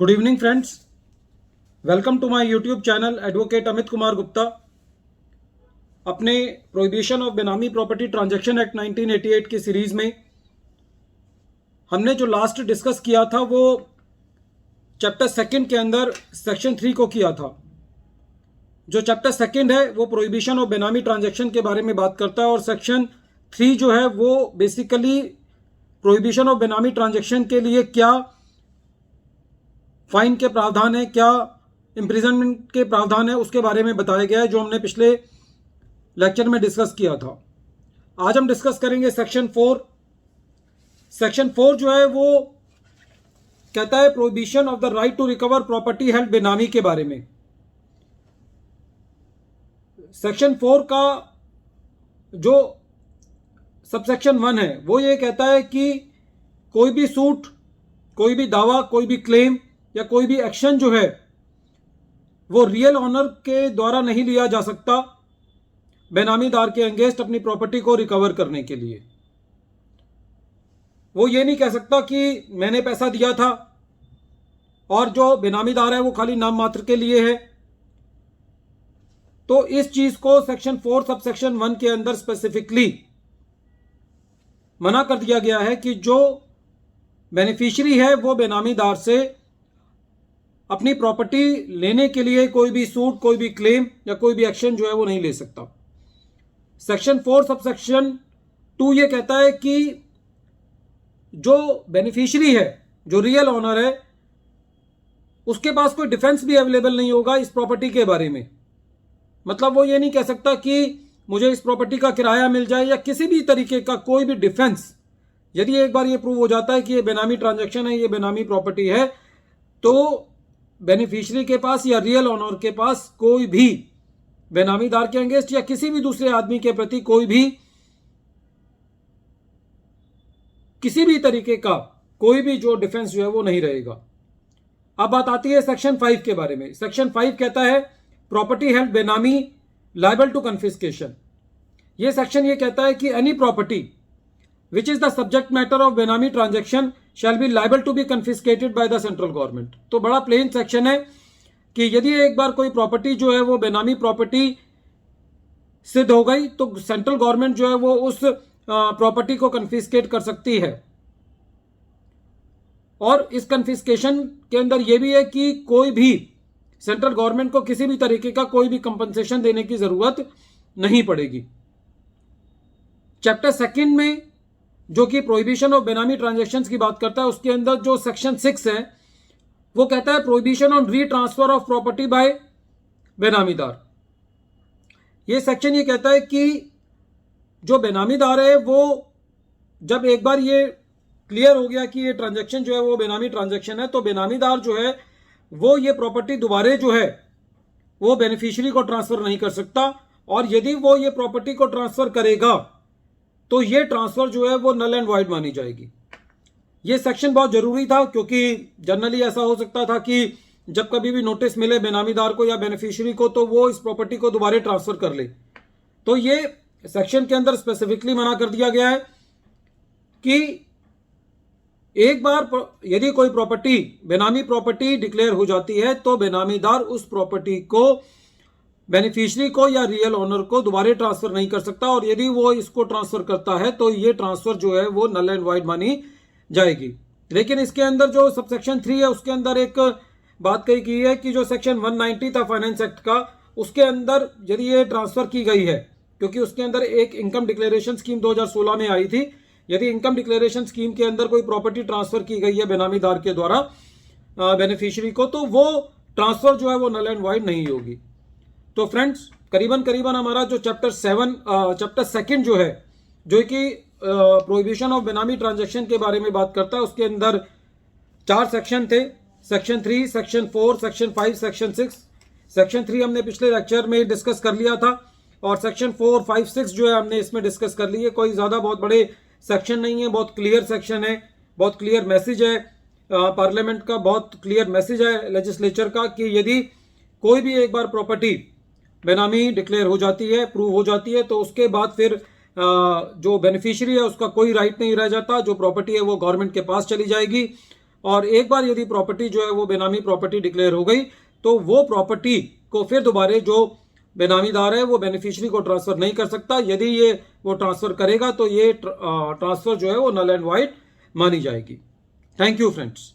Good evening friends, welcome to my YouTube channel advocate Amit Kumar Gupta. अपने prohibition of benami property transaction act 1988 की series में हमने जो लास्ट डिस्कस किया था वो चैप्टर सेकंड के अंदर सेक्शन 3 को किया था। जो चैप्टर सेकंड है वो प्रोहिबिशन ऑफ बेनामी ट्रांजैक्शन के बारे में बात करता है और सेक्शन 3 जो है वो बेसिकली प्रोहिबिशन ऑफ बेनामी ट्रांजैक्शन के लिए क्या फाइन के प्रावधान है, क्या इम्प्रिजनमेंट के प्रावधान है, उसके बारे में बताया गया है, जो हमने पिछले लेक्चर में डिस्कस किया था। आज हम डिस्कस करेंगे सेक्शन 4। सेक्शन 4 जो है वो कहता है prohibition of the right to recover property held benami के बारे में। सेक्शन 4 का जो सबसेक्शन 1 है वो ये कहता है कि कोई भी सूट, कोई भी दावा, कोई भी क्लेम या कोई भी एक्शन जो है वो रियल ऑनर के द्वारा नहीं लिया जा सकता बेनामीदार के अगेंस्ट अपनी प्रॉपर्टी को रिकवर करने के लिए। वो ये नहीं कह सकता कि मैंने पैसा दिया था और जो बेनामीदार है वो खाली नाम मात्र के लिए है। तो इस चीज को सेक्शन 4 सबसेक्शन 1 के अंदर स्पेसिफिकली मना कर दिया गया है कि जो बेनिफिशियरी है वो बेनामीदार से अपनी प्रॉपर्टी लेने के लिए कोई भी सूट, कोई भी क्लेम या कोई भी एक्शन जो है वो नहीं ले सकता। सेक्शन 4 सबसेक्शन 2 ये कहता है कि जो बेनिफिशियरी है, जो रियल ऑनर है, उसके पास कोई डिफेंस भी अवेलेबल नहीं होगा इस प्रॉपर्टी के बारे में। मतलब वो ये नहीं कह सकता कि मुझे इस प्रॉपर्टी का किराया मिल जाए या किसी भी तरीके का कोई भी डिफेंस। यदि एक बार ये प्रूव हो जाता है कि ये बेनामी ट्रांजैक्शन है, ये बेनामी प्रॉपर्टी है, तो बेनिफिशियरी के पास या रियल ऑनर के पास कोई भी बेनामीदार के अगेंस्ट या किसी भी दूसरे आदमी के प्रति कोई भी किसी भी तरीके का कोई भी जो डिफेंस जो है वो नहीं रहेगा। अब बात आती है सेक्शन 5 के बारे में। सेक्शन 5 कहता है प्रॉपर्टी हेल्ड बेनामी लायबल टू कन्फिस्केशन। ये सेक्शन ये कहता है कि any property which is the subject matter of Benami transaction shall be liable to be confiscated by the central government। तो बड़ा प्लेन सेक्शन है कि यदि एक बार कोई प्रॉपर्टी जो है वो बेनामी प्रॉपर्टी सिद्ध हो गई तो सेंट्रल गवर्नमेंट जो है वो उस प्रॉपर्टी को कन्फिस्केट कर सकती है। और इस कन्फिस्केशन के अंदर यह भी है कि कोई भी सेंट्रल गवर्नमेंट को किसी भी तरीके का कोई भी कंपनसेशन देने की जरूरत नहीं पड़ेगी। चैप्टर सेकंड में जो कि प्रोहिबिशन ऑफ बेनामी ट्रांजैक्शंस की बात करता है, उसके अंदर जो सेक्शन 6 है वो कहता है prohibition on re transfer of property by बेनामीदार। ये सेक्शन ये कहता है कि जो बेनामीदार है वो जब एक बार ये क्लियर हो गया कि ये ट्रांजैक्शन जो है वो बेनामी ट्रांजैक्शन है, तो बेनामीदार जो है वो ये प्रॉपर्टी दोबारे जो है वो बेनिफिशियरी को ट्रांसफर नहीं कर सकता। और यदि वो ये प्रॉपर्टी को ट्रांसफर करेगा तो ये ट्रांसफर जो है वो नल एंड वाइड मानी जाएगी। ये सेक्शन बहुत जरूरी था क्योंकि जनरली ऐसा हो सकता था कि जब कभी भी नोटिस मिले बेनामीदार को या बेनिफिशियरी को तो वो इस प्रॉपर्टी को दोबारा ट्रांसफर कर ले। तो ये सेक्शन के अंदर स्पेसिफिकली मना कर दिया गया है कि एक बार यदि कोई प्रॉपर्टी बेनामी प्रॉपर्टी डिक्लेयर हो जाती है तो बेनामीदार उस प्रॉपर्टी को बेनिफिशियरी को या रियल ऑनर को दोबारा ट्रांसफर नहीं कर सकता। और यदि वो इसको ट्रांसफर करता है तो ये ट्रांसफर जो है वो नल एंड वाइड मानी जाएगी। लेकिन इसके अंदर जो सबसेक्शन 3 है उसके अंदर एक बात कही गई है कि जो सेक्शन 190 था फाइनेंस एक्ट का, उसके अंदर यदि ये ट्रांसफर की गई है, क्योंकि उसके अंदर एक इनकम डिक्लेरेशन स्कीम 2016 में आई थी, यदि इनकम डिक्लेरेशन स्कीम के अंदर कोई प्रॉपर्टी ट्रांसफर की गई है बेनामीदार के द्वारा बेनिफिशियरी को, तो वो ट्रांसफर जो है वो नल एंड वाइड नहीं होगी। तो फ्रेंड्स करीबन हमारा जो चैप्टर सेकंड जो है, जो कि प्रोहिबिशन ऑफ बेनामी ट्रांजैक्शन के बारे में बात करता है, उसके अंदर 4 सेक्शन थे। Section 3, section 4, section 5, section 6। Section 3 हमने पिछले लेक्चर में डिस्कस कर लिया था और सेक्शन 4, 5, 6 जो है हमने इसमें डिस्कस कर लिए। कोई ज़्यादा बहुत बड़े सेक्शन नहीं है, बहुत क्लियर सेक्शन है, बहुत क्लियर मैसेज है पार्लियामेंट का, बहुत क्लियर मैसेज है लेजिस्लेचर का कि यदि कोई भी एक बार प्रॉपर्टी बेनामी डिक्लेयर हो जाती है, प्रूव हो जाती है, तो उसके बाद फिर जो बेनिफिशियरी है उसका कोई राइट नहीं रह जाता। जो प्रॉपर्टी है वो गवर्नमेंट के पास चली जाएगी और एक बार यदि प्रॉपर्टी जो है वो बेनामी प्रॉपर्टी डिक्लेयर हो गई तो वो प्रॉपर्टी को फिर दोबारा जो बेनामीदार है वो बेनिफिशियरी को ट्रांसफर नहीं कर सकता। यदि ये वो ट्रांसफर करेगा तो ये ट्रांसफर जो है वो नल एंड वाइड मानी जाएगी। Thank you friends.